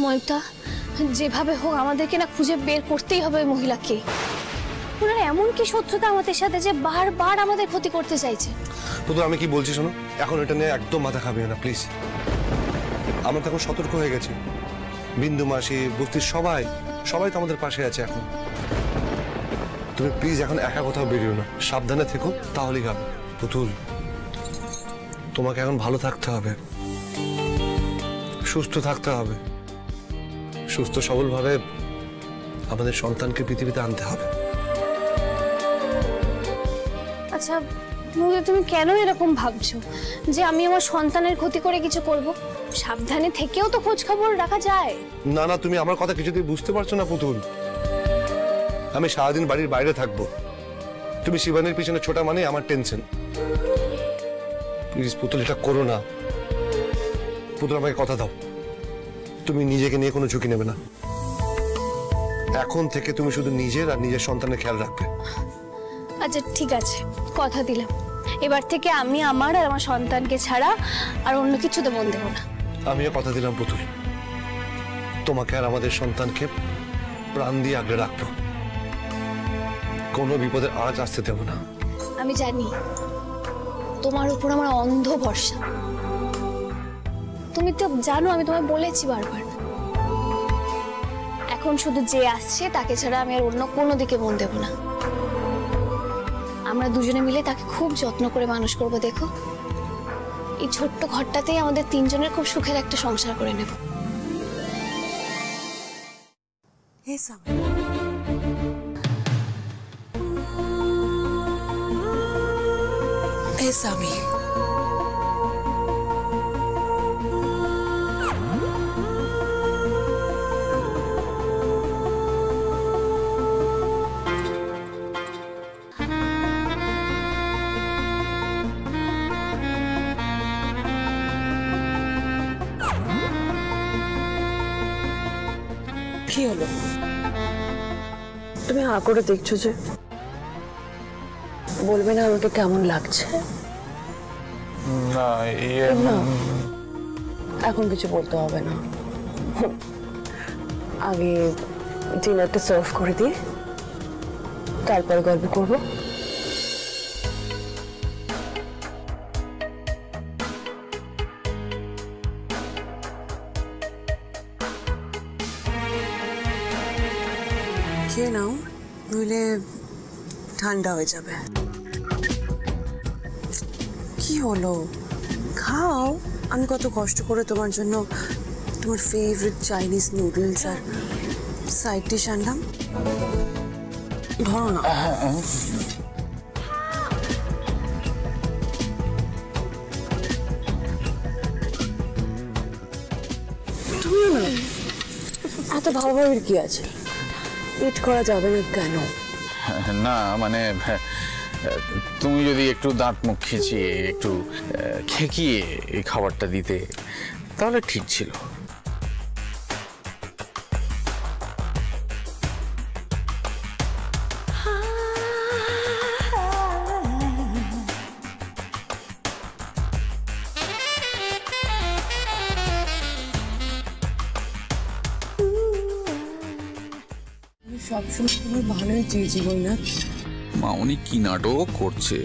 ময়ূকদা, যেভাবে হোক আমাদেরকে না খুঁজে বের করতেই হবে ওই মহিলাকে। ওনার এমন কি শত্রুতা আমাদের সাথে যে বারবার আমাদের ক্ষতি করতে চাইছে? পুতুল, আমি কি বলছি শোনো, এখন এটা নিয়ে একদম মাথা খাবিও না প্লিজ। আমরা তখন সতর্ক হয়ে গেছি, বিন্দু মাসি, বস্তির সবাই তো আমাদের পাশে আছে এখন। তুমি প্লিজ এখন একা কোথাও বেরিও না, সাবধানে থেকো, তাহলেই হবে। পুতুল, তোমাকে এখন ভালো থাকতে হবে, সুস্থ থাকতে হবে, সুস্থ সবলভাবে আমাদের সন্তানকে পৃথিবীতে আনতে হবে। আচ্ছা তুমি কেন এরকম ভাবছো যে আমি আমার সন্তানের ক্ষতি করে কিছু করব? সাবধানে থেকেও তো খোঁজ খবর রাখা যায়। না না, তুমি আমার কথা কিছুতেই বুঝতে পারছো না পুতুল। আমি সারাদিন বাড়ির বাইরে থাকবো, তুমি শিবানীর পিছনে ছোটা মানে আমার টেনশন। প্লিজ পুতুল, এটা করো না। পুতুল, আমাকে কথা দাও, তুমি নিজেকে নিয়ে কোনো ঝুঁকি নেবে না। এখন থেকে তুমি শুধু নিজের আর নিজের সন্তানের খেয়াল রাখবে। আচ্ছা ঠিক আছে, কথা দিলাম, এবার থেকে আমি আমার আর আমার সন্তানকে ছাড়া আর অন্য কিছুতে মন দেব না। আমিও কথা দিলাম পুতুল, তোমাকে আর আমাদের সন্তানকে প্রাণ দিয়ে আগলে রাখবো, কোনো বিপদের আঁচ আসতে দেব না। আমি জানি তোমার উপর আমার অন্ধ ভরসা, তুমি তো জানো আমি তোমায় বলেছি বারবার। এখন শুধু যে আসছে তাকে ছাড়া আমি আর অন্য কোনো দিকে মন দেব না। আমরা দুজনে মিলে তাকে খুব যত্ন করে মানুষ করব। দেখো, এই ছোট্ট ঘরটাতেই আমাদের তিনজনের খুব সুখের একটা সংসার করে নেব। স্বামী, কি হলো? তুমি হা করে দেখছো যে? বলবে না আমাকে কেমন লাগছে? না, এখন কিছু বলতে হবে না, আগে ডিনারটা সার্ভ করে দিয়ে তারপরে গল্প করবো। খেয়ে নাও, নইলে ঠান্ডা হয়ে যাবে। কি হলো, খাও। আমি কত কষ্ট করে তোমার জন্য তোমার ফেভারিট চাইনিজ নুডলস আর সাইড ডিশ আনলাম, ধরো না। তুমিও না, এত ভাবাভাবির কি আছে? ইট করা যাবে না কেন? না মানে তুমি যদি একটু দাঁত মুখ খিচিয়ে একটু খেকিয়ে এই খাবারটা দিতে তাহলে ঠিক ছিল। সবসময় তোমার ভালোই চেয়েছি বইনা। মাউনি কি নাটক করছে,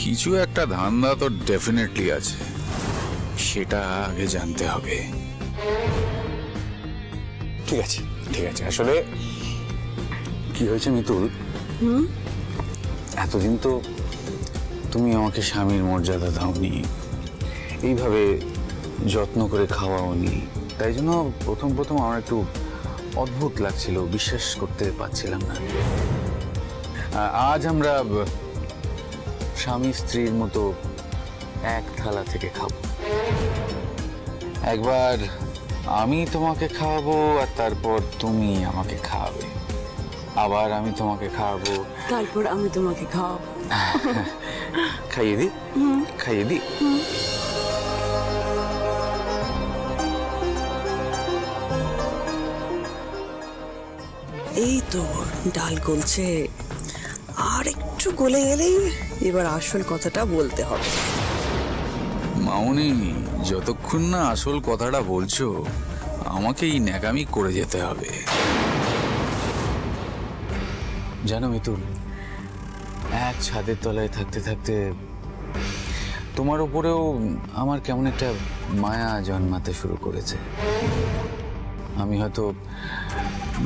কিছু একটা ধান্দা তো ডেফিনেটলি আছে, সেটা আগে জানতে হবে। ঠিক আছে ঠিক আছে, আসলে কি হয়েছে মিতুল, এতদিন তো তুমি আমাকে স্বামীর মর্যাদা দাওনি, এইভাবে যত্ন করে খাওয়াওনি, তাই জন্য প্রথম আমার একটু অদ্ভুত লাগছিল, বিশ্বাস করতে পারছিলাম না। আজ আমরা স্বামী স্ত্রীর মতো এক থালা থেকে খাবো। একবার আমি তোমাকে খাওয়াবো আর তারপর তুমি আমাকে খাওয়াবে, আবার আমি তোমাকে খাওয়াবো, তারপর আমি তোমাকে খাওয়াবো। খাইয়ে দি খাইয়ে দি। এই তো ডাল গলছে, আর একটু গলে গেলেই এবার আসল কথাটা বলতে হবে। মাউনি, যতক্ষণ না আসল কথাটা বলছো আমাকে এই ন্যাকামি করে যেতে হবে। জানো মিতুল, এক ছাদের তলায় থাকতে থাকতে তোমার উপরেও আমার কেমন একটা মায়া জন্মাতে শুরু করেছে। আমি হয়তো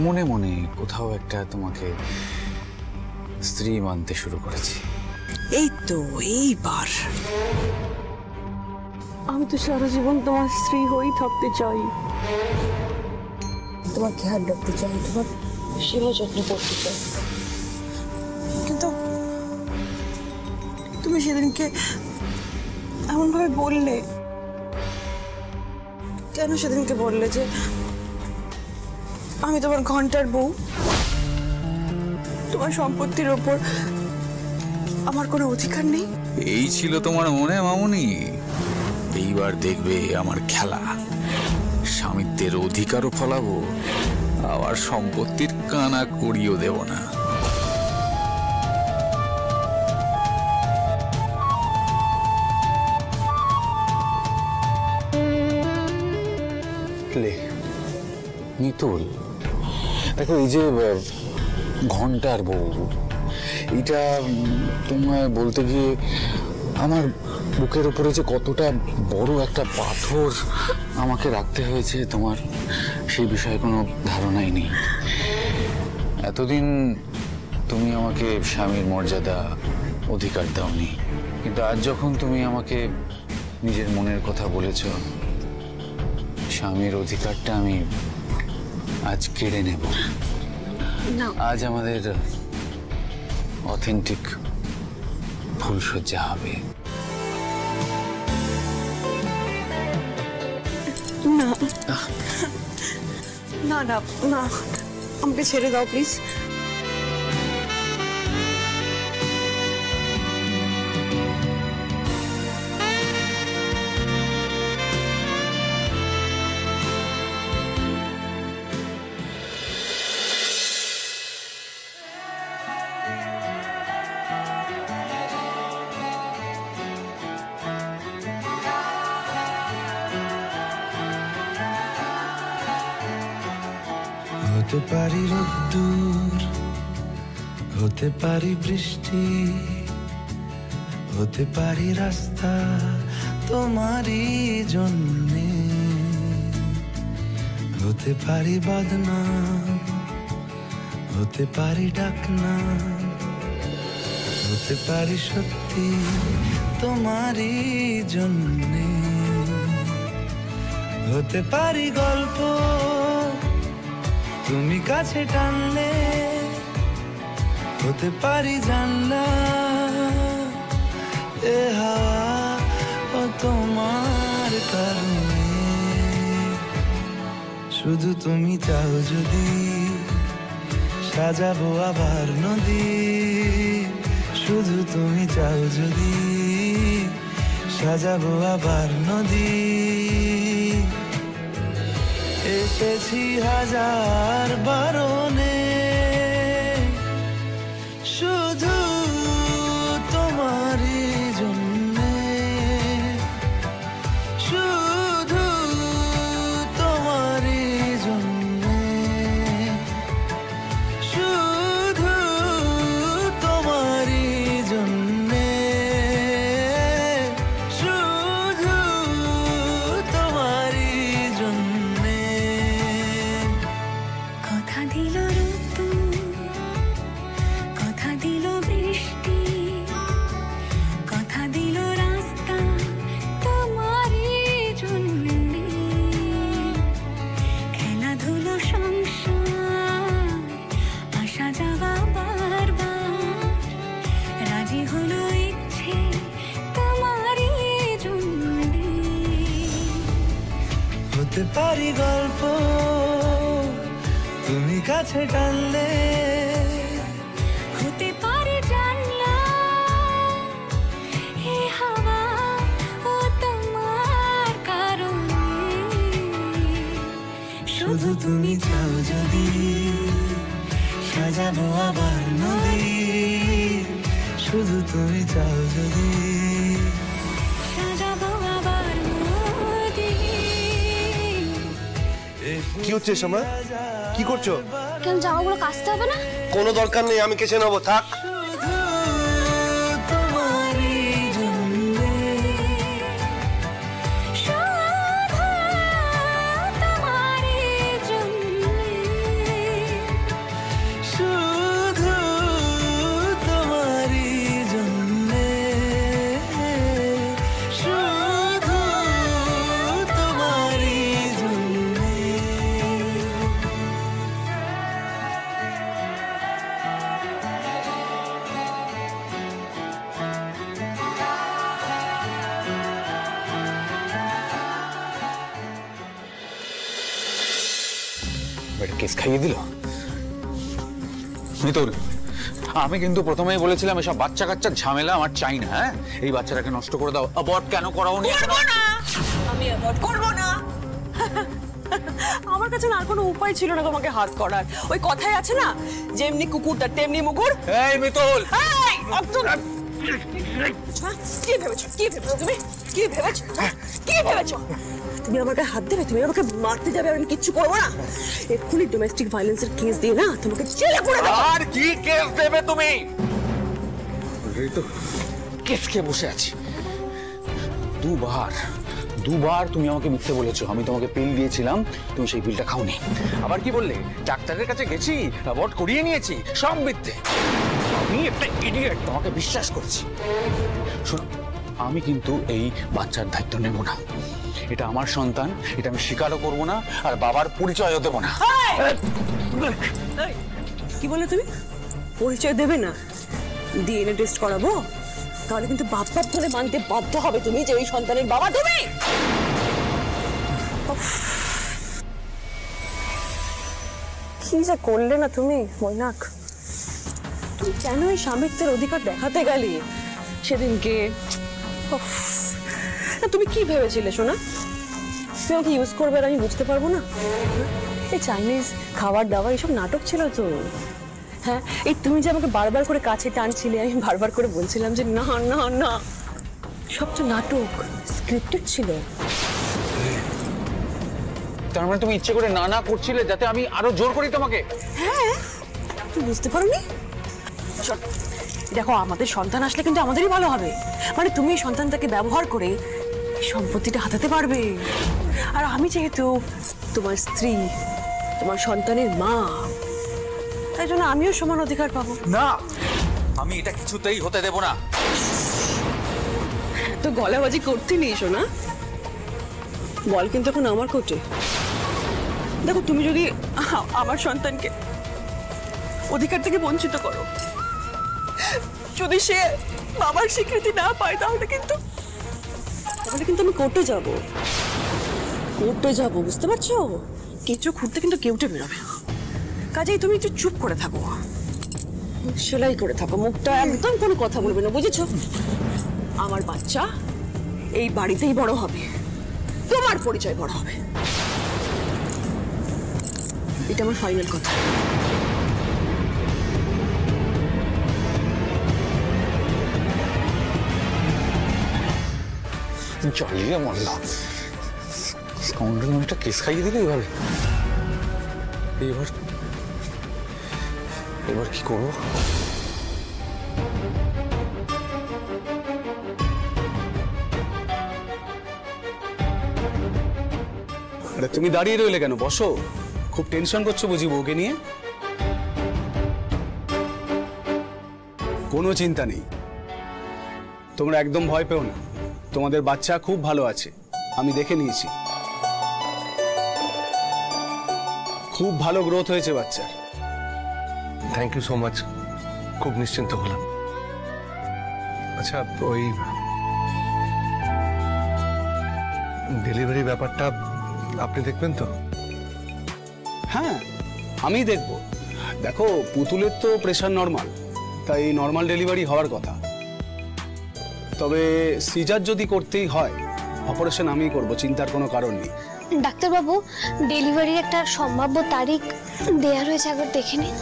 মনে মনে কোথাও একটা তোমাকে স্ত্রী মানতে শুরু করেছি। এই তো এইবার আমি তো সারা জীবন তোমার স্ত্রী হয়েই থাকতে চাই, তোমার খেয়াল রাখতে চাই, তোমার সেবা যত্ন করতে চাই। কিন্তু তুমি সেদিনকে এমন ভাবে বললে কেন? সেদিনকে বললে যে আমি তোমার ঘন্টার বউ, তোমার সম্পত্তির ওপর আমার কোনো অধিকার নেই। এই ছিল তোমার মনে মামুনি? এইবার দেখবে আমার খেলা। স্বামিত্বের অধিকারও ফলাবো, আবার সম্পত্তির কানা করিও দেব না। মিতুল, দেখো এই যে ঘন্টার বউ, এটা তোমায় বলতে গিয়ে আমার বুকের উপরে যে কতটা বড় একটা পাথর আমাকে রাখতে হয়েছে তোমার সেই বিষয়ে কোনো ধারণাই নেই। এতদিন তুমি আমাকে স্বামীর মর্যাদা অধিকার দাওনি, কিন্তু আজ যখন তুমি আমাকে নিজের মনের কথা বলেছ, স্বামীর অধিকারটা আমি আজ কেড়ে নেব। আজ আমাদের অথেন্টিক ফুলসজ্জা হবে। না না না না, আমাকে ছেড়ে দাও প্লিজ। হতে পারি রোদ্দুর, হতে পারি বৃষ্টি, হতে পারি রাস্তা তোমারই জন্যে, হতে পারি বদনাম, হতে পারি ডাকনাম, হতে পারি সত্যি তোমারই জন্যে, হতে পারি গল্প তুমি কাছে টানলে, হতে পারি জানলা এ হাওয়া ও তোমার কারণে। শুধু তুমি চাও যদি সাজাবো আবার নদী, শুধু তুমি চাও যদি সাজাবো আবার নদী। এসেছি হাজার বারণে, শুধু তোমারই জন্যে, শুধু তোমারই জন্যে, শুধু তোমারই জন্যে, শুধু তোমারই জন্যে। কথা দিল ঋতু, কথা দিল বৃষ্টি, কথা দিল রাস্তা তোমারই জন্যে, খেলাধুলো সংসার আসা যাওয়া বারবার, রাজি হলো ইচ্ছে তোমারই জন্যে। হতে পারি গল্প তুমি কাছে টানলে, হতে পারে জানলা এ হাওয়া ও তোমার কারণে, শুধু তুমি চাও যদি সাজাবো আবার নদী, শুধু তুমি চাও যদি সাজাবো আবার নদী। এ কি হচ্ছে সমা? কি করছো? কেন জামাগুলো কাচতে হবে না? কোনো দরকার নেই, আমি কেচে নেবো, থাক। তোমারই জন্যে শুধু তোমারই জন্যে শুধু তোমারই জন্যে শুধু তোমারই জন্যে কেস খাইয়ে দিল মিতুল। আমি কিন্তু প্রথমেই বলেছিলাম এসব বাচ্চা কাচ্চার ঝামেলা আমার চাই না। হ্যাঁ, এই বাচ্চাটাকে নষ্ট করে দাও। অ্যাবর্ট কেন করাওনি? করবো না, আমি অ্যাভয়েড করবো না। আমার কাছে না আর কোনো উপায় ছিল না তোমাকে হাত করার। ওই কথাই আছে না, যেমনি কুকুর তার তেমনি মুগুর। এই মিতুল, এই, একদম। কি ভেবেছো? কি ভেবেছো তুমি? কি ভেবেছো? কি ভেবেছো? তুমি আমার গায়ে হাত দেবে? তুমি আমাকে মারতে যাবে? আমি কিচ্ছু করবো না। এক্ষুনি ডোমেস্টিক ভায়োলেন্সের কেস দিয়ে না তোমাকে জেলে পুরে দেবো। আর কি কেস দেবে তুমি? তো কেস খেয়ে বসে আছি। দুবার তুমি আমাকে মিথ্যে বলেছো। আমি তোমাকে পিল দিয়েছিলাম, তুমি সেই পিলটা খাওনি। আবার কি বললে? ডাক্তারের কাছে গেছি, অ্যাবর্ট করিয়ে নিয়েছি, সব মিথ্যে। আমি একটা ইডিয়েট, তোমাকে বিশ্বাস করছি। শোনো, আমি কিন্তু এই বাচ্চার দায়িত্ব নেব না। এটা আমার সন্তান, এটা আমি স্বীকারও করব না, আর বাবার পরিচয়ও দেব না। কি বলে তুমি? পরিচয় দেবে না? ডিএনএ টেস্ট করাবো? তাহলে কিন্তু বাপ বাপ ধরে মানতে বাধ্য হবে তুমি যে ওই সন্তানের বাবা তুমি। উফ, কি যে করলে না তুমি মৈনাক। তুমি কেন এই স্বামিত্বের অধিকার দেখাতে গেলে সেদিনকে? উফ, না, তুমি কি ভেবেছিলে সোনা? তুমি আমাকে ইউজ করবে আর আমি বুঝতে পারবো না? এই চাইনিজ খাবার দাবার এসব নাটক ছিল তো। হ্যাঁ, এই তুমি যে আমাকে বারবার করে কাছে টানছিলে, আমি বারবার করে বলছিলাম যে না না না, সব তো নাটক, স্ক্রিপ্টেড ছিল। তার মানে তুমি ইচ্ছে করে না না করছিলে যাতে আমি আরো জোর করি তোমাকে? হ্যাঁ, তুমি বুঝতে পারোনি? শোন, দেখো, আমাদের সন্তান আসলে কিন্তু আমাদেরই ভালো হবে। মানে তুমি এই সন্তানটাকে ব্যবহার করে এই সম্পত্তিটা হাতাতে পারবে। আর আমি যেহেতু তোমার স্ত্রী, তোমার সন্তানের মা, তাই জন্য আমিও সমান অধিকার পাবো। না, আমি এটা কিছুতেই হতে দেব না। তো গলাবাজি করতে নিয়ে এসো না, বল কিন্তু এখন আমার কোর্টে। দেখো, তুমি যদি আমার সন্তানকে অধিকার থেকে বঞ্চিত করো, যদি সে বাবার স্বীকৃতি না পায়, তাহলে কিন্তু আমি কোর্টে যাব। বুঝতে পারছো? কেঁচো খুঁড়তে কিন্তু কেউটে বেরোবে। কাজেই তুমি একটু চুপ করে থাকো, সেলাই করে থাকো, মুখটা একদম কোনো কথা বলবে না, বুঝেছো? আমার বাচ্চা এই বাড়িতেই বড় হবে, তোমার পরিচয় বড় হবে, এটা আমার ফাইনাল কথা। জ্বালিয়ে মরল। একটা কেস খাইয়ে দিলে এইভাবে। এবার কি করবো? আরে তুমি দাঁড়িয়ে রইলে কেন? বসো। খুব টেনশন করছো বুঝি বউকে নিয়ে? কোনো চিন্তা নেই, তোমরা একদম ভয় পেও না। তোমাদের বাচ্চা খুব ভালো আছে, আমি দেখে নিয়েছি। খুব ভালো গ্রোথ হয়েছে বাচ্চার। থ্যাংক ইউ সো মাচ, খুব নিশ্চিন্ত হলাম। আচ্ছা, ওই ডেলিভারি ব্যাপারটা আপনি দেখবেন তো? হ্যাঁ, আমি দেখব। দেখো, পুতুলের তো প্রেশার নর্মাল, তাই নর্মাল ডেলিভারি হওয়ার কথা। তবে সিজার যদি করতেই হয়, অপারেশন আমিই করব, চিন্তার কোনো কারণ নেই। ডাক্তারবাবু, ডেলিভারির একটা সম্ভাব্য তারিখ দেয়া রয়েছে, একবার দেখে নিন।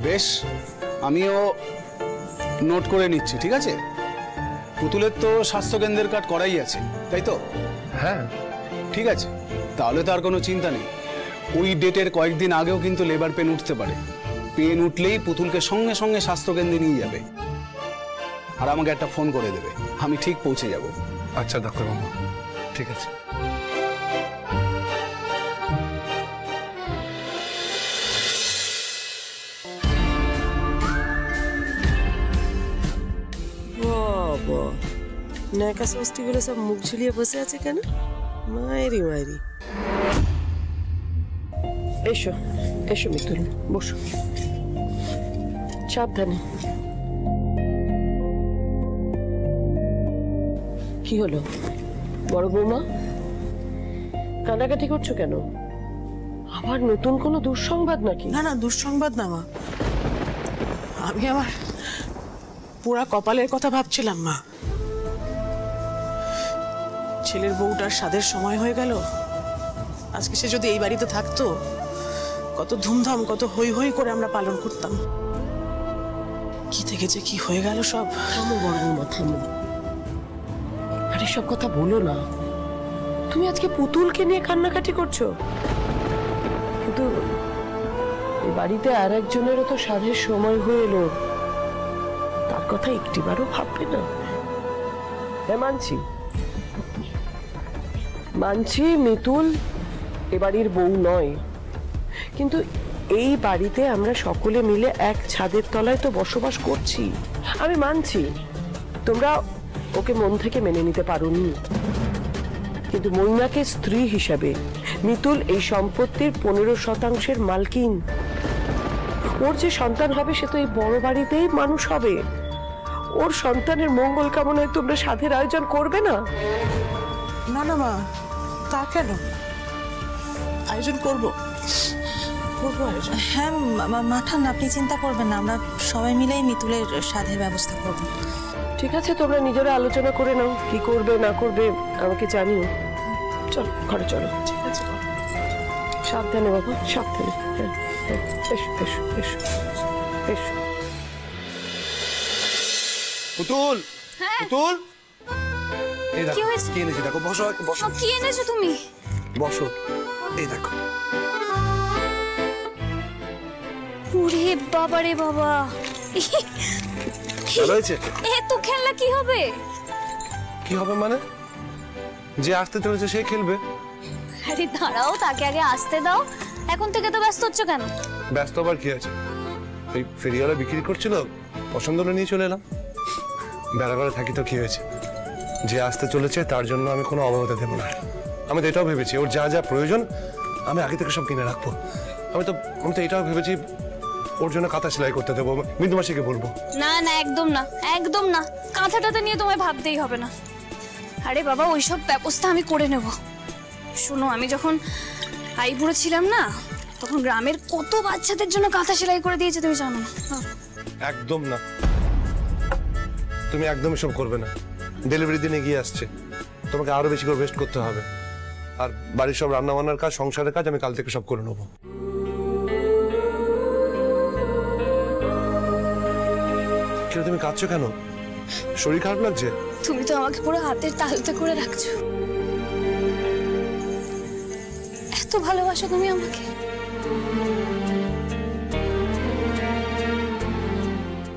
বেশ, আমিও নোট করে নিচ্ছি, ঠিক আছে? পুতুলের তো স্বাস্থ্যকেন্দ্রের কার্ড করাই আছে, তাই তো? হ্যাঁ, ঠিক আছে, তাহলে তো আর কোনো চিন্তা নেই। ওই ডেটের কয়েকদিন আগেও কিন্তু লেবার পেন উঠতে পারে। পেন উঠলেই পুতুলকে সঙ্গে সঙ্গে স্বাস্থ্যকেন্দ্রে নিয়ে যাবে, আর আমাকে একটা ফোন করে দেবে, আমি ঠিক পৌঁছে যাব। আচ্ছা ডাক্তারবাবু, ঠিক আছে। বাবা, নায়কা ষষ্ঠীগুলো সব মুখ ঝুলিয়ে বসে আছে কেন? মায়েরি মায়েরি। এসো এসো মিতুল, বসো, সাবধানে। কি হলো বড় বৌমা, কান্নাকাটি করছো কেন? আবার নতুন কোনো দুঃসংবাদ নাকি? না না, দুঃসংবাদ না মা, আমি আমার পুরা কপালের কথা ভাবছিলাম মা। ছেলের বউটার স্বাদের সময় হয়ে গেল। আজকে সে যদি এই বাড়িতে থাকতো, কত ধুমধাম কত হই হই করে আমরা পালন করতাম। কি থেকে যে কি হয়ে গেল সব। থামো বড় বৌমা, থামো, আর এসব কথা বলো না। তুমি আজকে পুতুলকে নিয়ে কান্নাকাটি করছো, কিন্তু এই বাড়িতে আর একজনেরও তো স্বাদের সময় হয়ে এলো, তার কথা একটিবারও ভাববে না? হ্যাঁ মানছি, মানছি মিতুল এ বাড়ির বউ নয়, কিন্তু এই বাড়িতে আমরা সকলে মিলে এক ছাদের তলায় তো বসবাস করছি। আমি মানছি তোমরা ওকে মন থেকে মেনে নিতে পারোনি, কিন্তু মৈনাকে স্ত্রী হিসাবে মিতুল এই সম্পত্তির 15% মালকিন। ওর যে সন্তান হবে সে তো এই বড় বাড়িতেই মানুষ হবে। ওর সন্তানের মঙ্গল কামনায় তোমরা সাধের আয়োজন করবে না? না না মা, তা কেন? আয়োজন করব, করবো আয়োজন। হ্যাঁ মাঠান, আপনি চিন্তা করবেন না, আমরা সবাই মিলেই মিতুলের সাধের ব্যবস্থা করব। ঠিক আছে, তোমরা নিজেরা আলোচনা করে নাও কি করবে না করবে, আমাকে জানিও। চলো ঘরে চলো। ঠিক আছে, সাবধানে বাবা, সাবধানে। হ্যাঁ হ্যাঁ, এসো এসো এসো এসো। পুতুল, পুতুল, এই দেখো কি হয়েছে? কি এনেছি, দেখো, বসো বসো। কি এনেছো তুমি? বসো, এই দেখো। ওরে বাবা রে বাবা, ভালো হয়েছে? এত খেলনা কি হবে? কি হবে মানে? যে আসতে চলেছে সে খেলবে। আরে দাঁড়াও, তাকে আগে আসতে দাও। এখন থেকে তো ব্যস্ত হচ্ছ কেন? ব্যস্ত আবার কি আছে, ওই ফেরিওয়ালা বিক্রি করছিল, পছন্দ হলে নিয়ে চলে এলাম। বেড়া করে থাকি তো কি হয়েছে, যে আসতে চলেছে তার জন্য আমি কোনো অবহেলা দেবো না। আমি তো এটাও ভেবেছি ওর যা যা প্রয়োজন আমি আগে থেকে সব কিনে রাখবো। আমি তো এটাও ভেবেছি ওর জন্য কাঁথা সেলাই করতে দেবো, বিন্দু মাসিকে বলবো। না না, একদম না, একদম না, কাঁথাটাতে নিয়ে তোমায় ভাবতেই হবে না। আরে বাবা, ওইসব ব্যবস্থা আমি করে নেব। শোনো, আমি যখন আইবুড়ো ছিলাম না, তখন গ্রামের কত বাচ্চাদের জন্য কাঁথা সেলাই করে দিয়েছে, তুমি জানো না? একদম না, তুমি একদম এসব করবে না। ডেলিভারি দিনে গিয়ে আসছে, তোমাকে আরো বেশি করে ওয়েস্ট করতে হবে। আর বাড়ির সব রান্না বান্নার কাজ, সংসারের কাজ আমি কাল থেকে সব করে নেবো। কেন তুমি কাঁদছো কেন? শরীর খারাপ লাগছে? তুমি তো আমাকে পুরো হাতের তালুতে করে রাখছো। এত ভালোবাসো তুমি আমাকে।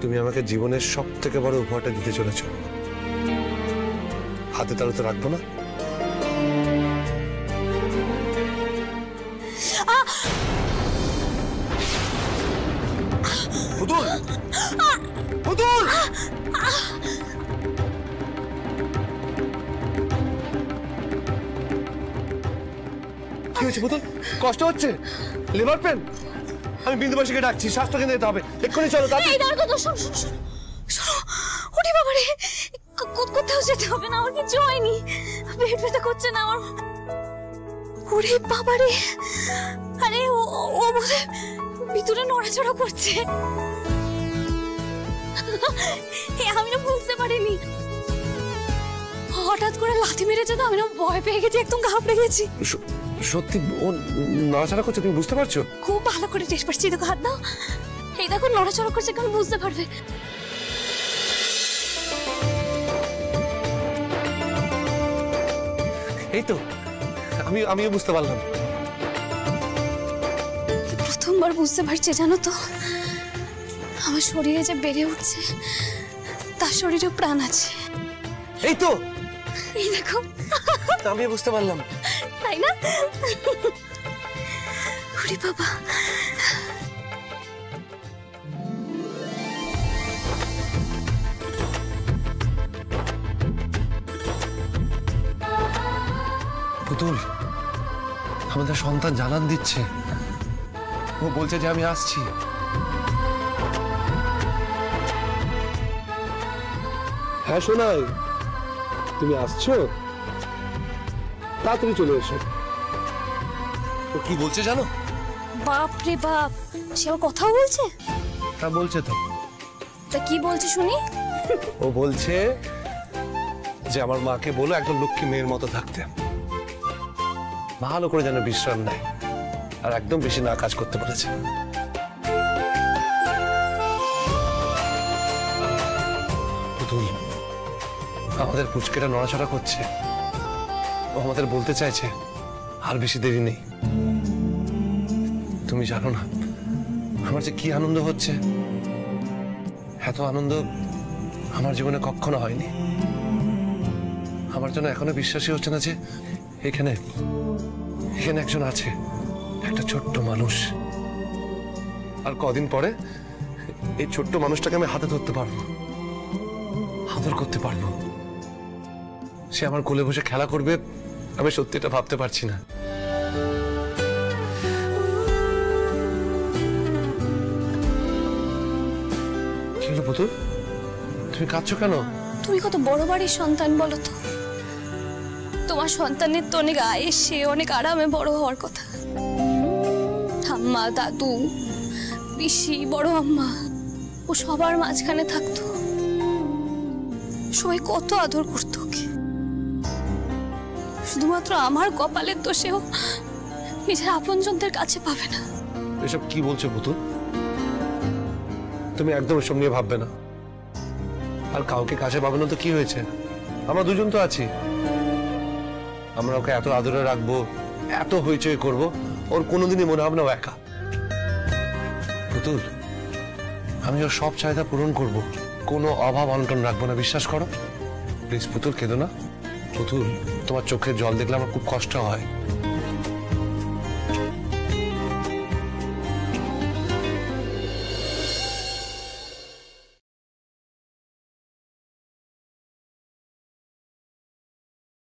তুমি আমাকে জীবনের সব থেকে বড় উপহারটা দিতে চলেছো, হাতে তালুতে রাখবো না? পুতুল, পুতুল, কি হয়েছে পুতুল? কষ্ট হচ্ছে? Liver pain? আমি বিন্দু মাসিকে ডাকছি, স্বাস্থ্য কেন্দ্রে যেতে হবে, এক্ষুনি চলো। এই দাঁড়াও তো, শোনো শোনো শোনো শোনো। ওরে বাবা রে, কোথাও যেতে হবে না, আমার কিছু হয়নি। পেট ব্যথা করছে না আমার। ওরে বাবা রে, আরে ও বোধহয় ভিতরে নড়াচড়া করছে। আমি না বুঝতে পারিনি, হঠাৎ করে লাথি মেরেছে তো, আমি না ভয় পেয়ে গেছি, একদম ঘাবড়ে গেছি। সত্যি ও নড়াচড়া করছে, তুমি বুঝতে পারছো? খুব ভালো করে টেস্ট পাচ্ছি, দেখো হাত দাও, এই দেখো নড়াচড়া করছে, কেমন বুঝতে পারবে। এই তো আমিও বুঝতে পারলাম। প্রথমবার বুঝতে পারছি জানো তো, আমার শরীরে যে বেড়ে উঠছে তার শরীরে প্রাণ আছে। এই তো, এই দেখো, আমিও বুঝতে পারলাম। তাই না? ওরে বাবা, পুতুল আমাদের সন্তান জানান দিচ্ছে, ও বলছে যে আমি আসছি। হ্যাঁ সোনাই, তুমি আসছো? তাড়াতাড়ি চলে এসো। ও কি বলছে জানো? বাপ রে বাপ, সে ওর কথাও বলছে? তা বলছে তো। তা কি বলছে শুনি? ও বলছে যে আমার মাকে বলো একদম লক্ষ্মী মেয়ের মতো থাকতে, ভালো করে যেন বিশ্রাম নেয়, আর একদম বেশি না কাজ করতে বলেছে। পুতুল আমাদের পুচকেটা নড়াচড়া করছে, ও আমাদের বলতে চাইছে আর বেশি দেরি নেই। তুমি জানো না আমার যে কি আনন্দ হচ্ছে, এত আনন্দ আমার জীবনে কখনো হয়নি। আমার জন্য এখনো বিশ্বাসই হচ্ছে না যে এখানে এখানে একজন আছে, একটা ছোট্ট মানুষ, আর কদিন পরে এই ছোট্ট মানুষটাকে আমি হাতে ধরতে পারবো, আদর করতে পারবো, সে আমার কোলে বসে খেলা করবে। আমি সত্যি এটা ভাবতে পারছি না। কি হলো পুতুল, তুমি কাঁদছো কেন? তুমি কত বড় বাড়ির সন্তান বলো তো, তোমার সন্তানের তো অনেক আয়েসে অনেক আরামে বড় হওয়ার কথা। ঠাম্মা, দাদু, পিসি, বড় আম্মা, ও সবার মাঝখানে থাকতো, সবাই কত আদর করতো ওকে। শুধুমাত্র আমার কপালের দোষেও নিজের আপনজনদের কাছে পাবে না। এসব কি বলছো পুতুল? তুমি একদম এসব নিয়ে ভাববে না। আর কাউকে কাছে পাবে না তো কি হয়েছে, আমরা দুজন তো আছি। আমরা ওকে এত আদরে রাখবো, এত হইচই করবো, ওর কোনোদিনই মনে হবে না ও একা। পুতুল আমি ওর সব চাহিদা পূরণ করব, কোনো অভাব অনটন রাখবো না, বিশ্বাস করো। প্লিজ পুতুল কেঁদো না। পুতুল তোমার চোখের জল দেখলে আমার খুব কষ্ট হয়।